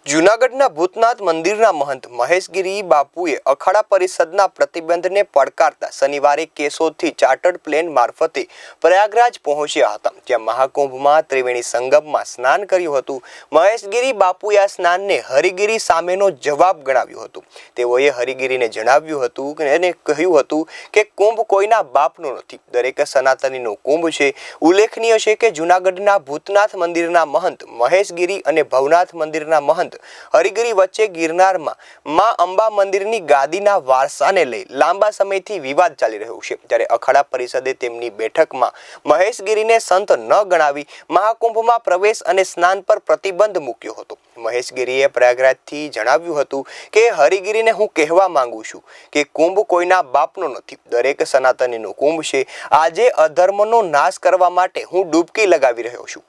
જૂનાગઢના ભૂતનાથ મંદિરના મહંત મહેશગીરી બાપુએ અખાડા પરિષદના પ્રતિબંધને પડકારતા શનિવારે કેશોદથી ચાર્ટર્ડ પ્લેન મારફતે પ્રયાગરાજ પહોંચ્યા હતા, જ્યાં મહાકુંભમાં ત્રિવેણી સંગમમાં સ્નાન કર્યું હતું। મહેશગીરી બાપુએ આ સ્નાનને હરિગીરી સામેનો જવાબ ગણાવ્યું હતું। તેઓએ હરિગીરીને જણાવ્યું હતું અને કહ્યું હતું કે કુંભ કોઈના બાપનો નથી, દરેક સનાતનીનો કુંભ છે। ઉલ્લેખનીય છે કે જૂનાગઢના ભૂતનાથ મંદિરના મહંત મહેશગીરી અને ભવનાથ મંદિરના મહંત હરિગીરી વચ્ચે ગિરનારમાં માં અંબા મંદિરની ગાદીના વારસાને લઈ લાંબા સમયથી વિવાદ ચાલી રહ્યો છે, ત્યારે અખાડા પરિષદે તેમની બેઠકમાં મહેશગીરીને સંત ન ગણાવી મહાકુંભમાં પ્રવેશ અને સ્નાન પર પ્રતિબંધ મૂક્યો હતો। મહેશગીરીએ પ્રયાગરાજથી જણાવ્યું હતું કે હરિગીરીને હું કહેવા માંગુ છું કે કુંભ કોઈના બાપનો નથી, દરેક સનાતનીનો કુંભ છે। આજે અધર્મનો નાશ કરવા માટે હું ડૂબકી લગાવી રહ્યો છું।